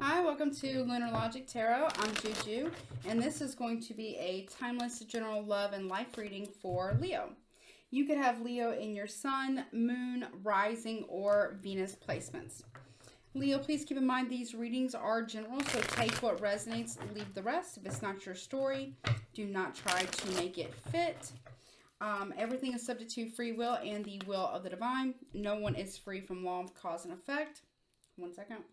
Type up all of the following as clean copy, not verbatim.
Hi, welcome to Lunar Logic Tarot. I'm Juju, and this is going to be a timeless general love and life reading for Leo. You could have Leo in your sun, moon, rising, or Venus placements. Leo, please keep in mind these readings are general, so take what resonates, leave the rest. If it's not your story, do not try to make it fit. Everything is subject to free will and the will of the divine. No one is free from law of cause and effect. One second.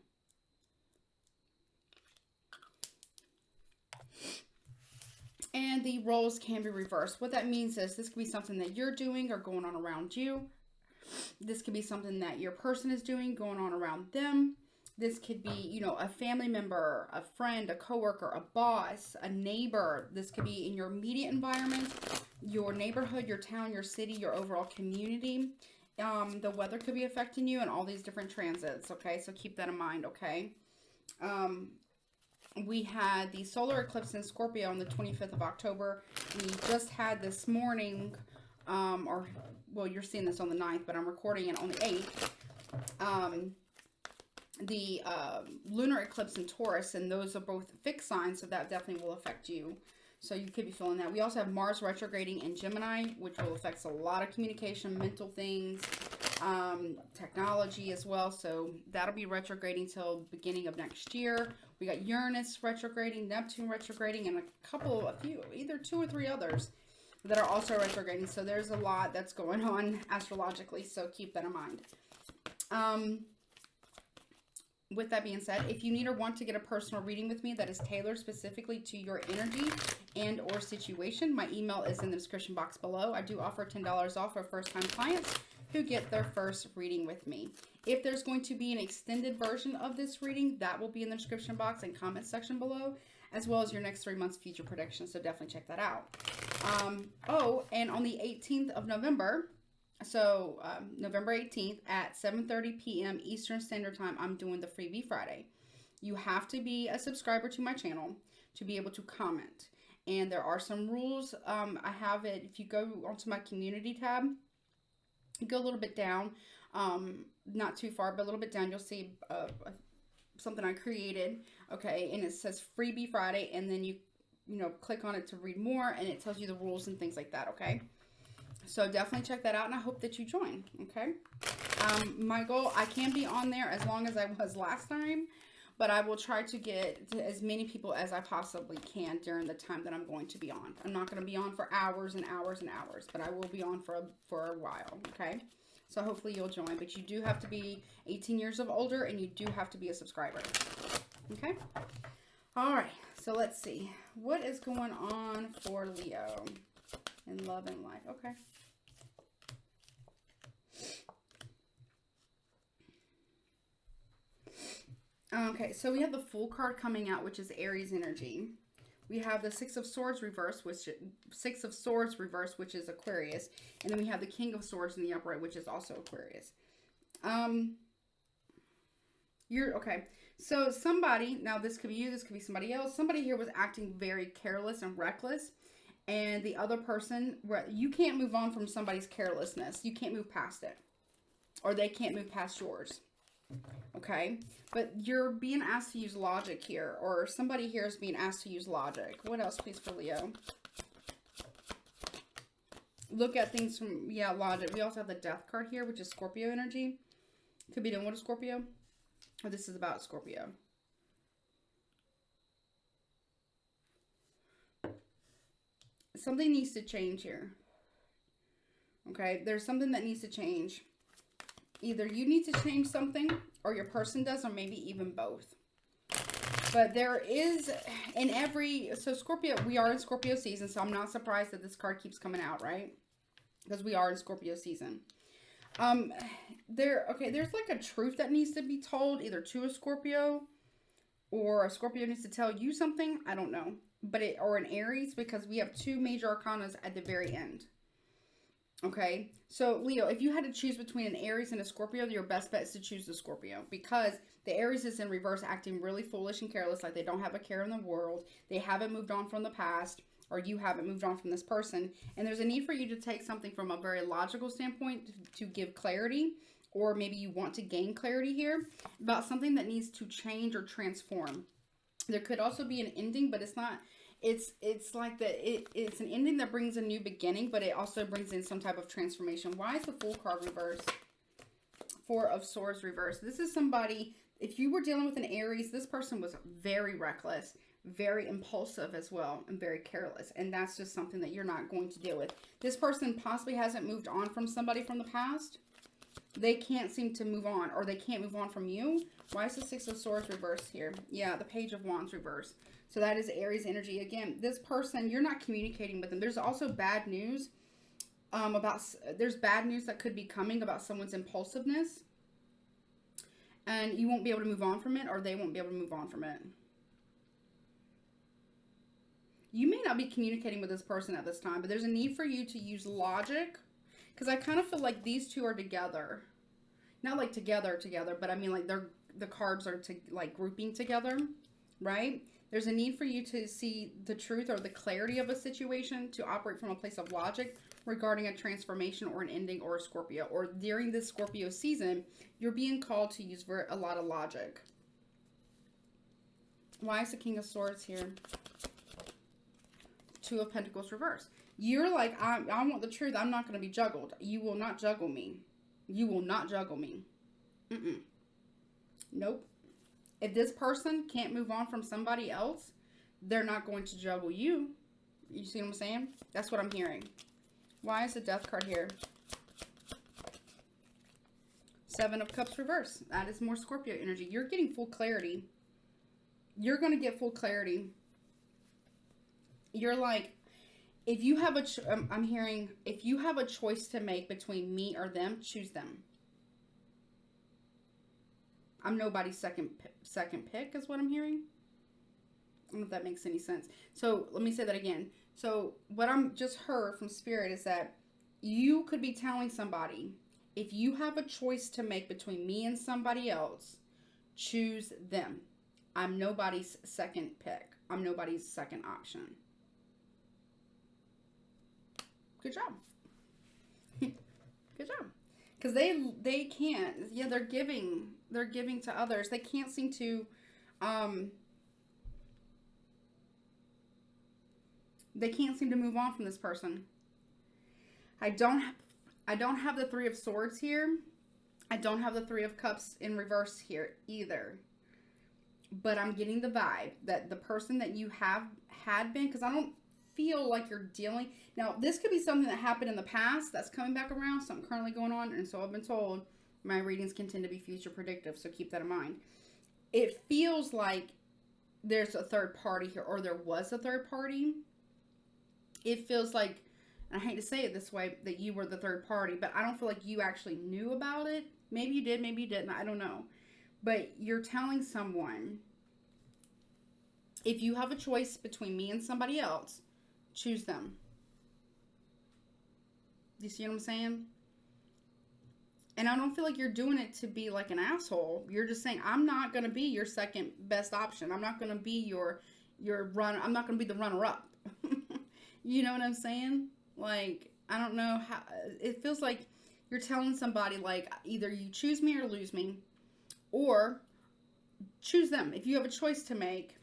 And the roles can be reversed. What that means is this could be something that you're doing or going on around you. This could be something that your person is doing, going on around them. This could be, a family member, a friend, a coworker, a boss, a neighbor. This could be in your immediate environment, your neighborhood, your town, your city, your overall community. The weather could be affecting you and all these different transits, okay? So keep that in mind, okay? We had the solar eclipse in Scorpio on the 25th of October. We just had this morning, you're seeing this on the 9th, but I'm recording it on the 8th. The lunar eclipse in Taurus, and those are both fixed signs, so that definitely will affect you. So you could be feeling that. We also have Mars retrograding in Gemini, which will affect a lot of communication, mental things, technology as well. So that'll be retrograding till beginning of next year. We got Uranus retrograding, Neptune retrograding, and a few, either 2 or 3 others that are also retrograding. So there's a lot that's going on astrologically. So keep that in mind. With that being said, if you need or want to get a personal reading with me that is tailored specifically to your energy and or situation, my email is in the description box below. I do offer $10 off for first-time clients who get their first reading with me. If there's going to be an extended version of this reading, that will be in the description box and comment section below, as well as your next 3 months future predictions, so definitely check that out. And on the 18th of November, so November 18th at 7:30 p.m. Eastern Standard Time, I'm doing the Freebie Friday. You have to be a subscriber to my channel to be able to comment. And there are some rules. I have it, if you go onto my community tab, go a little bit down, not too far, but a little bit down, you'll see something I created, okay, and it says Freebie Friday, and then you click on it to read more, and it tells you the rules and things like that, okay? So definitely check that out, and I hope that you join, okay? My goal, I can be on there as long as I was last time, but I will try to get to as many people as I possibly can during the time that I'm going to be on. I'm not going to be on for hours and hours and hours, but I will be on for a while, okay? So hopefully you'll join, but you do have to be 18 years of older, and you do have to be a subscriber, okay? All right, so let's see. What is going on for Leo in love and life? Okay. Okay, so we have the Fool card coming out, which is Aries energy. We have the Six of Swords reverse, which is Aquarius, and then we have the King of Swords in the upright, which is also Aquarius. Okay. So somebody, now this could be you, this could be somebody else. Somebody here was acting very careless and reckless, and the other person, you can't move on from somebody's carelessness. You can't move past it, or they can't move past yours. Okay, but you're being asked to use logic here, or somebody here is being asked to use logic. What else, please, for Leo? Look at things from, logic. We also have the Death card here, which is Scorpio energy. Could be done with a Scorpio, or this is about Scorpio. Something needs to change here. Okay, there's something that needs to change. Either you need to change something, or your person does, or maybe even both. But there is, so Scorpio, we are in Scorpio season, so I'm not surprised that this card keeps coming out, right? Because we are in Scorpio season. There's like a truth that needs to be told, either to a Scorpio, or a Scorpio needs to tell you something. I don't know. Or an Aries, because we have 2 major arcanas at the very end. Okay, so Leo, if you had to choose between an Aries and a Scorpio, your best bet is to choose the Scorpio, because the Aries is in reverse, acting really foolish and careless, like they don't have a care in the world. They haven't moved on from the past, or you haven't moved on from this person. And there's a need for you to take something from a very logical standpoint to give clarity, or maybe you want to gain clarity here about something that needs to change or transform. There could also be an ending, but it's not. It's like it's an ending that brings a new beginning, but it also brings in some type of transformation. Why is the Fool card reversed? Four of Swords reversed. This is somebody, if you were dealing with an Aries, this person was very reckless, very impulsive as well, and very careless. And that's just something that you're not going to deal with. This person possibly hasn't moved on from somebody from the past. They can't seem to move on, or they can't move on from you. Why is the Six of Swords reversed here? Yeah, the Page of Wands reversed. So that is Aries energy. Again, this person, you're not communicating with them. There's also bad news there's bad news that could be coming about someone's impulsiveness. And you won't be able to move on from it, or they won't be able to move on from it. You may not be communicating with this person at this time, but there's a need for you to use logic. Because I kind of feel like these two are together. Not like together, but I mean like the cards are like grouping together, right? There's a need for you to see the truth or the clarity of a situation, to operate from a place of logic regarding a transformation or an ending or a Scorpio. Or during this Scorpio season, you're being called to use a lot of logic. Why is the King of Swords here? Two of Pentacles reversed. You're like, I want the truth. I'm not going to be juggled. You will not juggle me. You will not juggle me. Nope. If this person can't move on from somebody else, they're not going to juggle you. You see what I'm saying? That's what I'm hearing. Why is the Death card here? Seven of Cups reversed. That is more Scorpio energy. You're getting full clarity. You're going to get full clarity. You're like, if you have I'm hearing, if you have a choice to make between me or them, choose them. I'm nobody's second pick is what I'm hearing. I don't know if that makes any sense. So let me say that again. So what I'm just heard from Spirit is that you could be telling somebody, if you have a choice to make between me and somebody else, choose them. I'm nobody's second pick. I'm nobody's second option. Good job. Good job. Because they can't. Yeah, they're giving to others. They can't seem to move on from this person. I don't have the Three of Swords here. I don't have the Three of Cups in reverse here either. But I'm getting the vibe that the person that you have had been, because I don't feel like you're dealing. Now, this could be something that happened in the past that's coming back around, something currently going on, and so I've been told my readings can tend to be future predictive, so keep that in mind. It feels like there's a third party here, or there was a third party. It feels like, and I hate to say it this way, that you were the third party, but I don't feel like you actually knew about it. Maybe you did, maybe you didn't, I don't know. But you're telling someone, if you have a choice between me and somebody else, choose them. Do you see what I'm saying? And I don't feel like you're doing it to be like an asshole. You're just saying, I'm not going to be your second best option. I'm not going to be your run. I'm not going to be the runner-up. You know what I'm saying? Like, I don't know how. It feels like you're telling somebody, like, either you choose me or lose me. Or choose them. If you have a choice to make,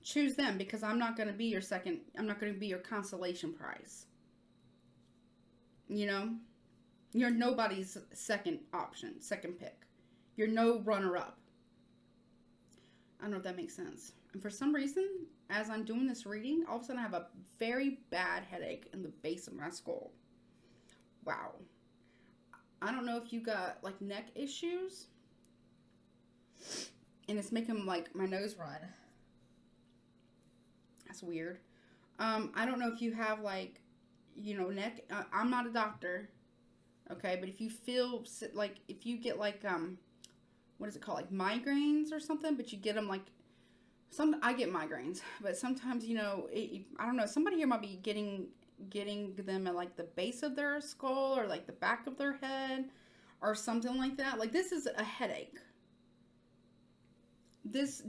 choose them, because I'm not going to be your second. I'm not going to be your consolation prize. You know? You're nobody's second option, second pick. You're no runner-up. I don't know if that makes sense. And for some reason, as I'm doing this reading, all of a sudden I have a very bad headache in the base of my skull. Wow. I don't know if you got, like, neck issues. And it's making, like, my nose run. That's weird. I don't know if you have, like, you know, neck. I'm not a doctor. Okay, but if you feel, like, if you get, like, what is it called? Like, migraines or something, but you get them, like, I get migraines, but sometimes, you know, I don't know, somebody here might be getting them at, like, the base of their skull or, like, the back of their head or something like that. Like, this is a headache.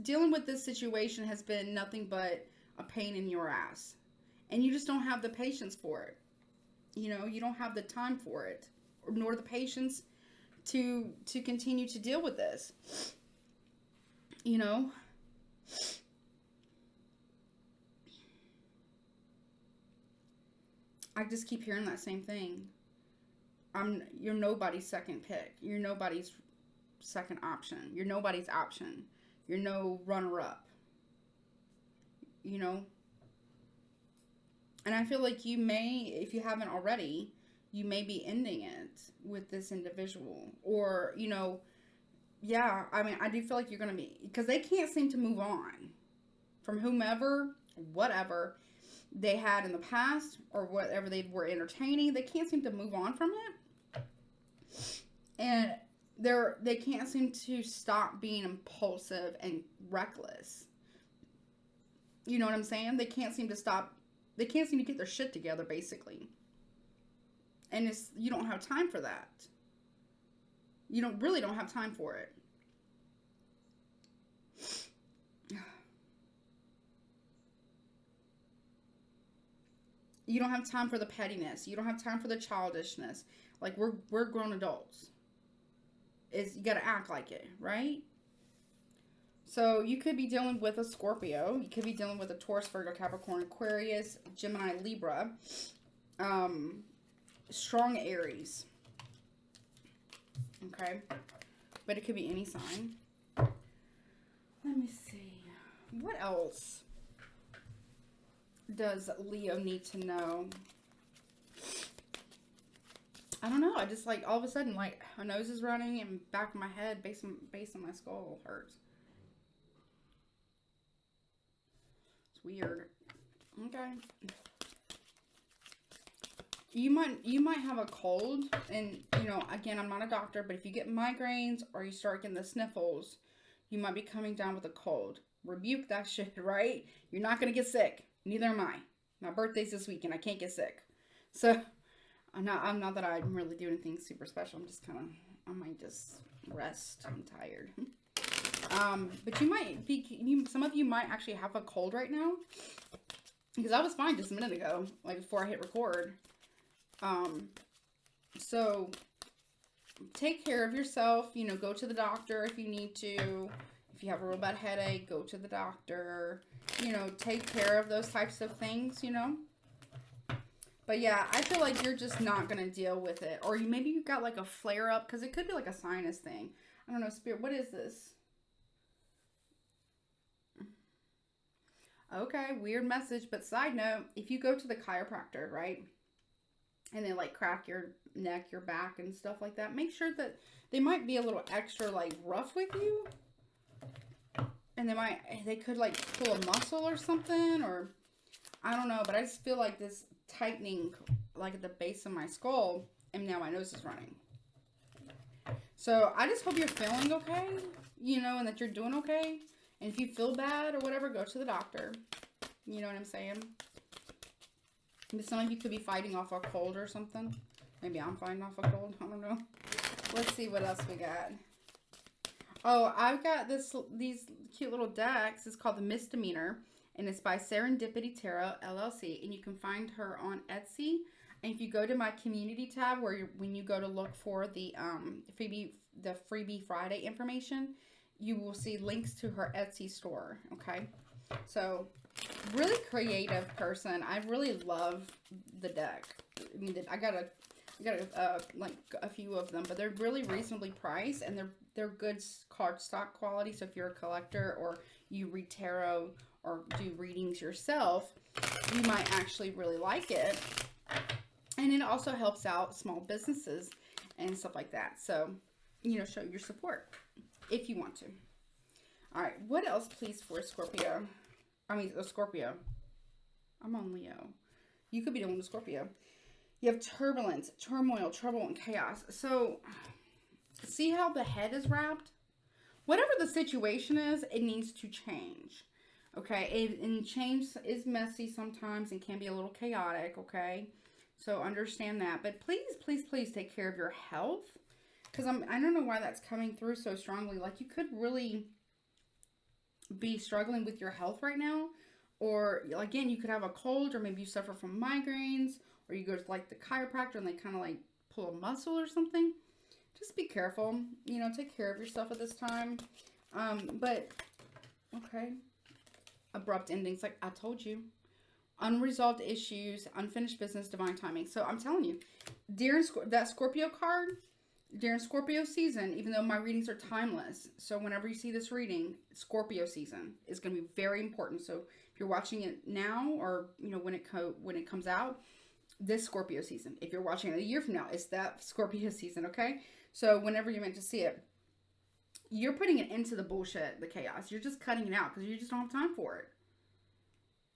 Dealing with this situation has been nothing but a pain in your ass. And you just don't have the patience for it. You know, you don't have the time for it, nor the patience to continue to deal with this. You know, I just keep hearing that same thing. You're nobody's second pick. You're nobody's second option. You're nobody's option. You're no runner-up. You know? And I feel like you may, if you haven't already, you may be ending it with this individual. Or, you know, yeah, I mean, I do feel like you're going to be, because they can't seem to move on from whomever, whatever they had in the past, or whatever they were entertaining. They can't seem to move on from it. And they can't seem to stop being impulsive and reckless. You know what I'm saying? They can't seem to stop. They can't seem to get their shit together, basically. And you don't have time for that. You really don't have time for it. You don't have time for the pettiness. You don't have time for the childishness. Like, we're grown adults. You got to act like it, right? So you could be dealing with a Scorpio. You could be dealing with a Taurus, Virgo, Capricorn, Aquarius, Gemini, Libra. Strong Aries. Okay? But it could be any sign. Let me see. What else does Leo need to know? I don't know. I just, like, all of a sudden, like, my nose is running and back of my head, base of my skull hurts. It's weird. Okay. You might have a cold, and, you know, again, I'm not a doctor, but if you get migraines or you start getting the sniffles, you might be coming down with a cold. Rebuke that shit, right? You're not going to get sick. Neither am I. My birthday's this week, and I can't get sick. So, I'm not that I really do anything super special. I'm just kind of, I might just rest. I'm tired. But you might be, some of you might actually have a cold right now. Because I was fine just a minute ago, like before I hit record. So take care of yourself, you know, go to the doctor if you need to. If you have a real bad headache, go to the doctor. You know, take care of those types of things, you know. But yeah, I feel like you're just not going to deal with it. Or maybe you've got like a flare up, because it could be like a sinus thing. I don't know, Spirit, what is this? Okay, weird message. But side note, if you go to the chiropractor, right, and they like crack your neck, your back and stuff like that, make sure that they might be a little extra like rough with you. And they could like pull a muscle or something, or I don't know, but I just feel like this tightening like at the base of my skull, and now my nose is running. So I just hope you're feeling okay, you know, and that you're doing okay. And if you feel bad or whatever, go to the doctor. You know what I'm saying? But some of you could be fighting off a cold or something. Maybe I'm fighting off a cold. I don't know. Let's see what else we got. Oh, I've got these cute little decks. It's called the Misdemeanor, and it's by Serendipity Tarot LLC, and you can find her on Etsy. And if you go to my community tab, when you go to look for the freebie Friday information, you will see links to her Etsy store. Okay, so really creative person. I really love the deck. I mean, I got like a few of them, but they're really reasonably priced, and they're good cardstock quality. So if you're a collector or you read tarot or do readings yourself, you might actually really like it. And it also helps out small businesses and stuff like that. So, you know, show your support if you want to. All right, what else, please, for Scorpio? I mean, a Scorpio. I'm on Leo. You could be dealing with Scorpio. You have turbulence, turmoil, trouble, and chaos. So, see how the head is wrapped? Whatever the situation is, it needs to change. Okay? And change is messy sometimes and can be a little chaotic, okay? So, understand that. But please, please, please take care of your health. Because I don't know why that's coming through so strongly. Like, you could really be struggling with your health right now. Or, again, you could have a cold, or maybe you suffer from migraines, or you go to, like, the chiropractor and they kind of, like, pull a muscle or something. just be careful. You know, take care of yourself at this time. But, okay. Abrupt endings, like I told you. Unresolved issues, unfinished business, divine timing. So I'm telling you, during that Scorpio card, during Scorpio season, even though my readings are timeless, so whenever you see this reading, Scorpio season is going to be very important. So if you're watching it now, or you know when it comes out, this Scorpio season. If you're watching it a year from now, it's that Scorpio season. Okay, so whenever you're meant to see it, you're putting it into the bullshit, the chaos. You're just cutting it out because you just don't have time for it.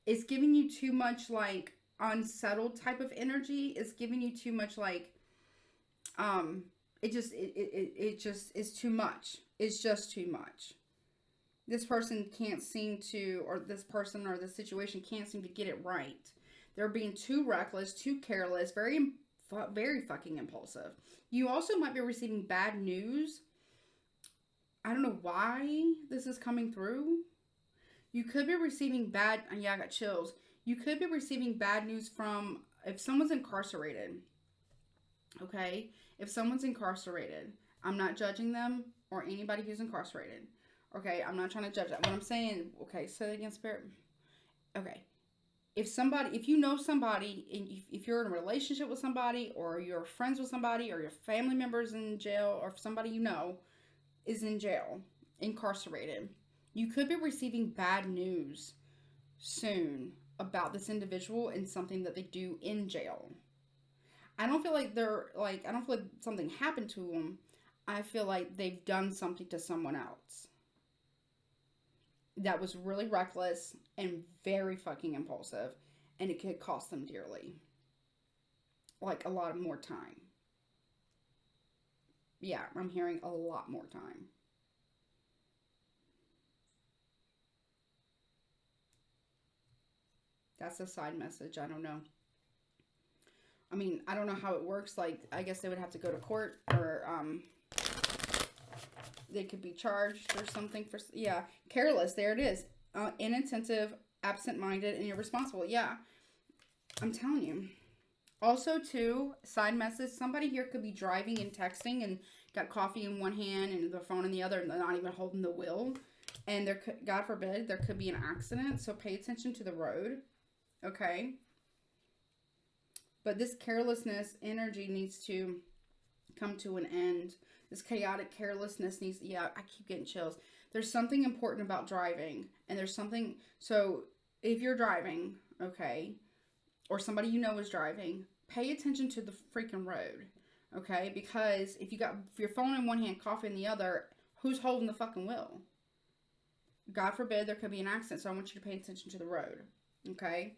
It's giving you too much like unsettled type of energy. It's giving you too much like, it just is too much. It's just too much. This person can't seem to, or this person or the situation can't seem to get it right. They're being too reckless, too careless, very fucking impulsive. You also might be receiving bad news. I don't know why this is coming through. You could be receiving bad, yeah, I got chills. You could be receiving bad news from, if someone's incarcerated, okay? If someone's incarcerated, I'm not judging them or anybody who's incarcerated, okay? I'm not trying to judge that. What I'm saying, okay, say it again, Spirit. Okay. If you know somebody, and if you're in a relationship with somebody, or you're friends with somebody, or your family member's in jail, or if somebody you know is in jail, incarcerated, you could be receiving bad news soon about this individual and something that they do in jail. I don't feel like I don't feel like something happened to them. I feel like they've done something to someone else that was really reckless and very fucking impulsive, and it could cost them dearly. Like a lot more time. Yeah, I'm hearing a lot more time. That's a side message. I don't know. I mean, I don't know how it works. Like, I guess they would have to go to court, or they could be charged or something for, yeah, careless. There it is. Inattentive, absent-minded, and irresponsible. Yeah, I'm telling you. Also, too, side message, somebody here could be driving and texting and got coffee in one hand and the phone in the other, and they're not even holding the wheel. And there could, God forbid, there could be an accident. So pay attention to the road. Okay? But this carelessness energy needs to come to an end. This chaotic carelessness needs, yeah, I keep getting chills. There's something important about driving. And there's something, so if you're driving, okay, or somebody you know is driving, pay attention to the freaking road, okay? Because if you got your phone in one hand, coffee in the other, who's holding the fucking wheel? God forbid there could be an accident, so I want you to pay attention to the road, okay?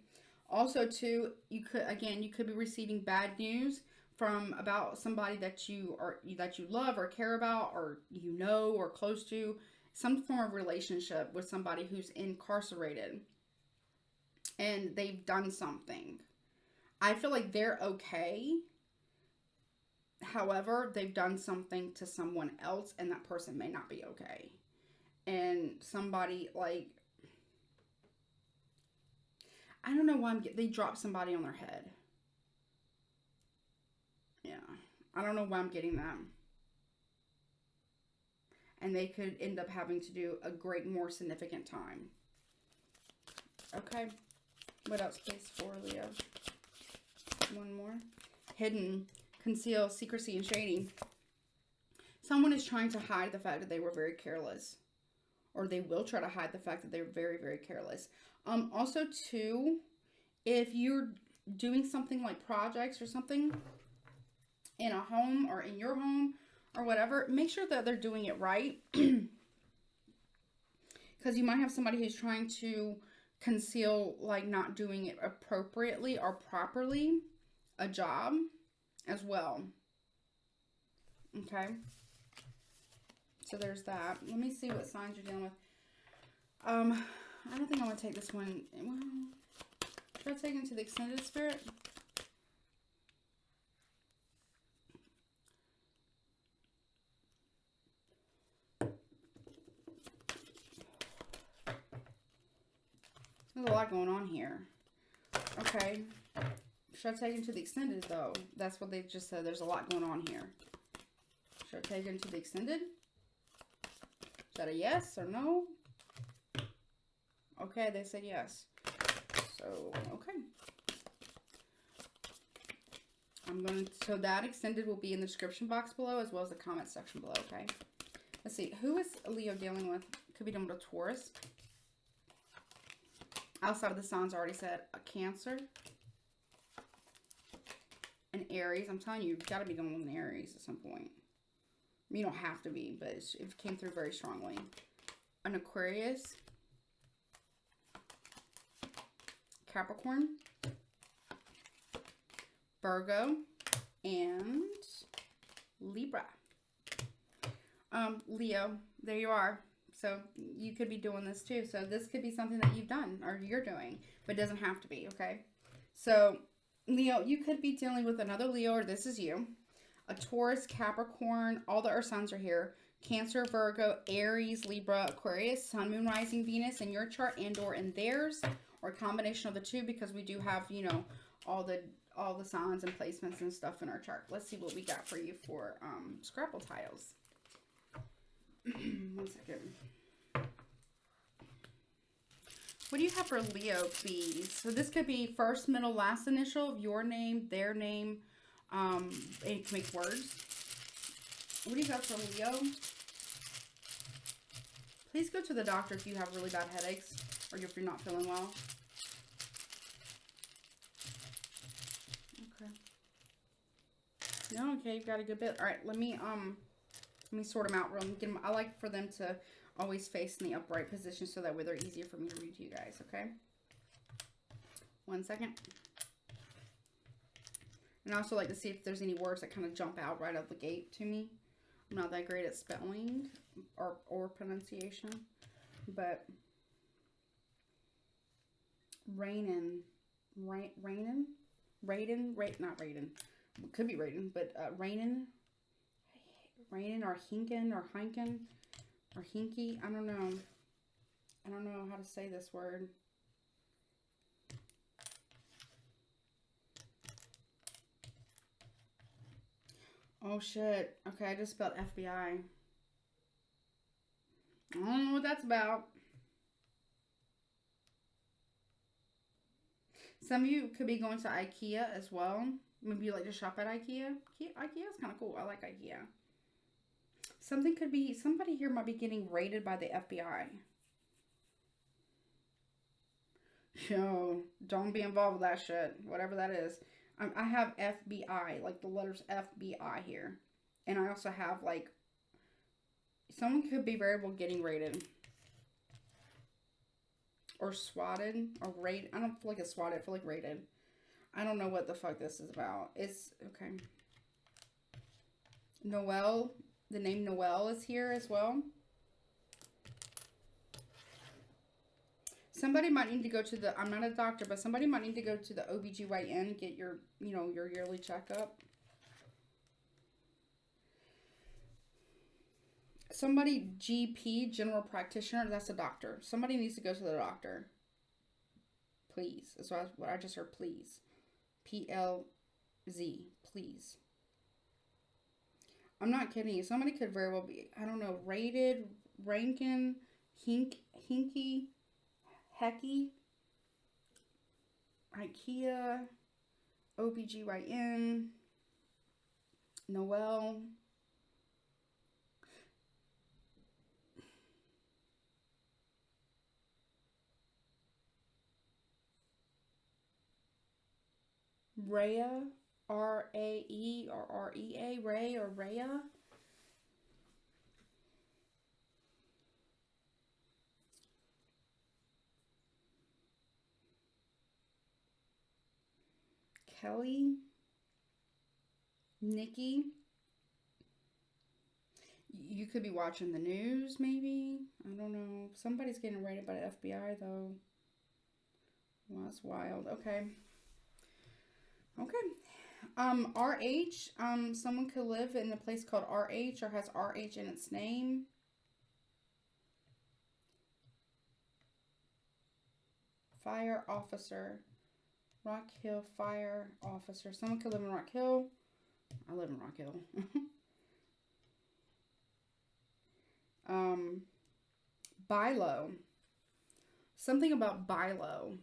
Also, too, you could be receiving bad news from about somebody that you love or care about, or you know, or close to, some form of relationship with somebody who's incarcerated and they've done something. I feel like they're okay. However, they've done something to someone else, and that person may not be okay. And somebody, like, I don't know why they dropped somebody on their head. Yeah. I don't know why I'm getting that. And they could end up having to do a more significant time. Okay. What else, please, for Leo? One more. Hidden, conceal, secrecy, and shading. Someone is trying to hide the fact that they were very careless. Or they will try to hide the fact that they're very, very careless. Also, too, if you're doing something like projects or something in a home or in your home or whatever, make sure that they're doing it right. Because you might have somebody who's trying to conceal, like, not doing it appropriately or properly, a job as well. Okay. So there's that. Let me see what signs you're dealing with. I don't think I want to take this one. Well, should I take it to the extended spirit? There's a lot going on here. Okay. Should I take it to the extended, though? That's what they just said. There's a lot going on here. Should I take it into the extended? Is that a yes or no? Okay, they said yes. So, okay. So that extended will be in the description box below as well as the comment section below, okay? Let's see. Who is Leo dealing with? Could be dealing with a Taurus. Outside of the signs, I already said a Cancer. An Aries. I'm telling you, you've got to be dealing with an Aries at some point. You don't have to be, but it came through very strongly. An Aquarius. Capricorn. Virgo. And Libra. Leo. There you are. So you could be doing this too. So this could be something that you've done or you're doing, but it doesn't have to be, okay? So Leo, you could be dealing with another Leo, or this is you. A Taurus, Capricorn, all the earth signs are here. Cancer, Virgo, Aries, Libra, Aquarius, Sun, Moon, Rising, Venus in your chart and or in theirs, or a combination of the two, because we do have, you know, all the signs and placements and stuff in our chart. Let's see what we got for you for Scrabble tiles. 1 second. What do you have for Leo, please? So this could be first, middle, last initial of your name, their name. And you can make words. What do you got for Leo? Please go to the doctor if you have really bad headaches or if you're not feeling well. Okay. No, okay, you've got a good bit. All right, let me sort them out. Get them. I like for them to always face in the upright position so that way they're easier for me to read to you guys, okay? 1 second. And I also like to see if there's any words that kind of jump out right out the gate to me. I'm not that great at spelling or pronunciation, but Raiden, not Raiden, could be Raiden, but Raiden or Hinken or Heinken or Hinky, I don't know how to say this word. Oh shit. Okay, I just spelled FBI. I don't know what that's about. Some of you could be going to IKEA as well. Maybe you like to shop at IKEA. IKEA is kind of cool. I like IKEA. Somebody here might be getting raided by the FBI. Yo, don't be involved with that shit. Whatever that is. I have FBI, like the letters FBI here. And I also have, like, someone could be very well getting raided. Or swatted. Or raided. I don't feel like it's swatted. I feel like raided. I don't know what the fuck this is about. It's, okay. Noel. The name Noel is here as well. Somebody might need to go to the, I'm not a doctor, but somebody might need to go to the OBGYN, get your, you know, your yearly checkup. Somebody, GP, general practitioner, that's a doctor. Somebody needs to go to the doctor. Please. That's what I just heard, please. PLZ, please. I'm not kidding you. Somebody could very well be, I don't know, raided, Rankin, Hinky, Hecky, IKEA, OBGYN, Noel. Rhea, R-A-E or R-E-A, Ray or Rhea. Kelly, Nikki. You could be watching the news, maybe. I don't know. Somebody's getting raided by the FBI, though. Well, that's wild. Okay. Okay. RH. Someone could live in a place called RH or has RH in its name. Fire officer. Rock Hill fire officer. Someone could live in Rock Hill. I live in Rock Hill. Buy low. Something about buy low.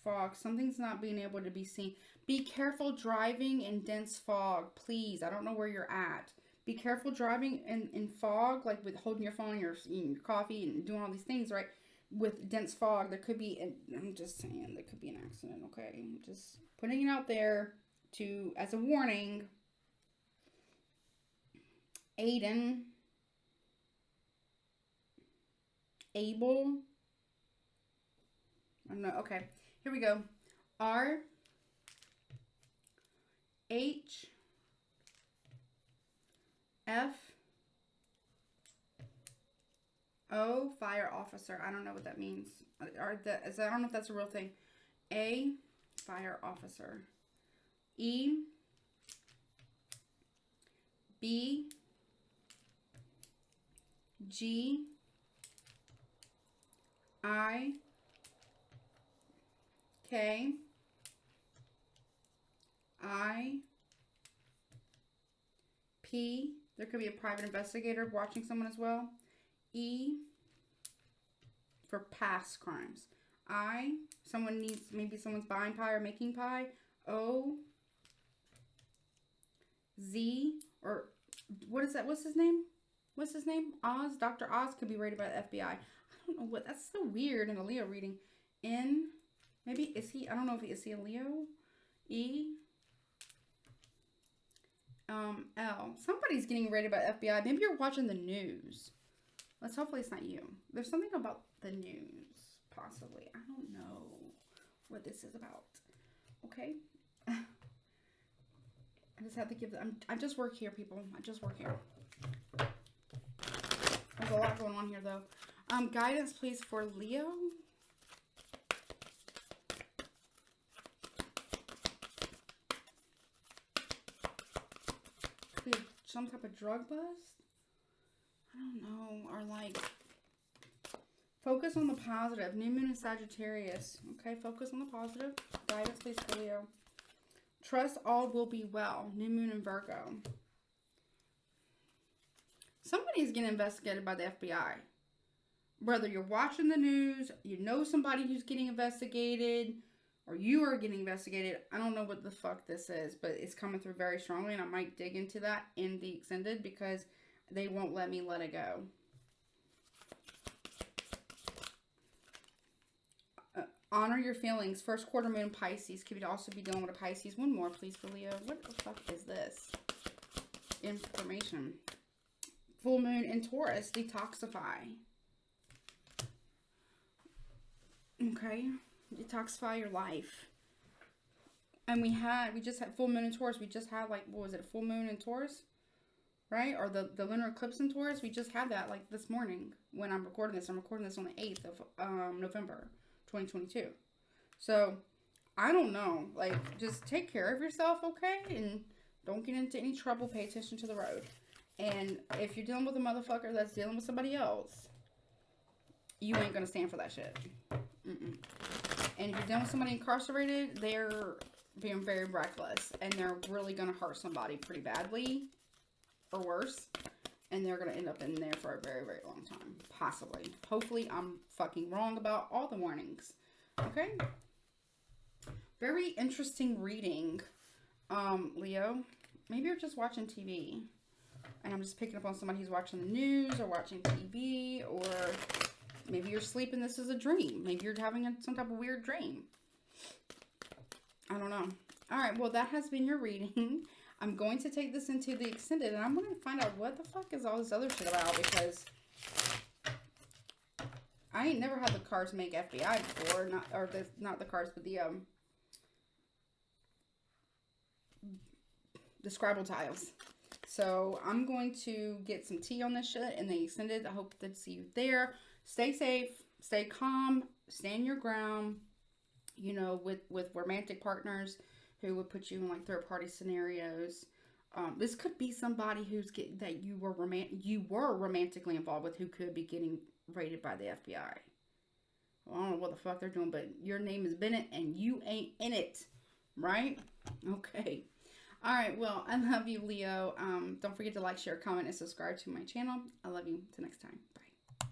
Fog. Something's not being able to be seen. Be careful driving in dense fog, please. I don't know where you're at. Be careful driving in fog, like with holding your phone, you're eating your coffee and doing all these things, right? With dense fog, there could be, I'm just saying, there could be an accident, okay? I'm just putting it out there to, as a warning. Aiden. Abel. I don't know, okay. Here we go. R. H. F. O. Fire officer. I don't know what that means. I don't know if that's a real thing. A. Fire officer. E. B. G. I. K. I. P. There could be a private investigator watching someone as well. E. For past crimes. I. Someone needs, maybe someone's buying pie or making pie. O. Z. Or what is that? What's his name? What's his name? Oz. Dr. Oz could be raided by the FBI. I don't know what. That's so weird in a Leo reading. N. Maybe is he? I don't know if he is he a Leo. E. L. Somebody's getting raided by FBI. Maybe you're watching the news. Let's hopefully it's not you. There's something about the news, possibly. I don't know what this is about. Okay. I just have to give them. I just work here, people. I just work here. There's a lot going on here, though. Guidance, please, for Leo. Some type of drug bust? I don't know. Or like, focus on the positive. New moon in Sagittarius. Okay, focus on the positive. Guidance, please, for Leo. Trust all will be well. New moon in Virgo. Somebody's getting investigated by the FBI. Whether you're watching the news, you know somebody who's getting investigated, or you are getting investigated. I don't know what the fuck this is, but it's coming through very strongly, and I might dig into that in the extended because they won't let me let it go. Honor your feelings. First quarter moon Pisces. Could also be dealing with a Pisces. One more, please, for Leo. What the fuck is this? Information. Full moon in Taurus. Detoxify. Okay. Detoxify your life. And we just had full moon in Taurus. We just had, like, what was it? A full moon in Taurus? Right? Or the lunar eclipse in Taurus. We just had that, like, this morning when I'm recording this. I'm recording this on the 8th of November 2022. So, I don't know. Like, just take care of yourself, okay? And don't get into any trouble. Pay attention to the road. And if you're dealing with a motherfucker that's dealing with somebody else, you ain't gonna stand for that shit. Mm-mm. And if you're dealing with somebody incarcerated, they're being very reckless. And they're really gonna hurt somebody pretty badly. Or worse. And they're gonna end up in there for a very, very long time. Possibly. Hopefully, I'm fucking wrong about all the warnings. Okay? Very interesting reading, Leo. Maybe you're just watching TV. And I'm just picking up on somebody who's watching the news or watching TV, or maybe you're sleeping. This is a dream. Maybe you're having some type of weird dream. I don't know. All right. Well, that has been your reading. I'm going to take this into the extended, and I'm going to find out what the fuck is all this other shit about, because I ain't never had the cards make FBI before. Not the cards, but the Scrabble tiles. So I'm going to get some tea on this shit and the extended. I hope to see you there. Stay safe, stay calm, stand your ground. You know, with romantic partners who would put you in like third party scenarios. This could be somebody that you were romantically involved with, who could be getting raided by the FBI. Well, I don't know what the fuck they're doing, but your name is Bennett and you ain't in it, right? Okay. All right. Well, I love you, Leo. Don't forget to like, share, comment, and subscribe to my channel. I love you. Till next time.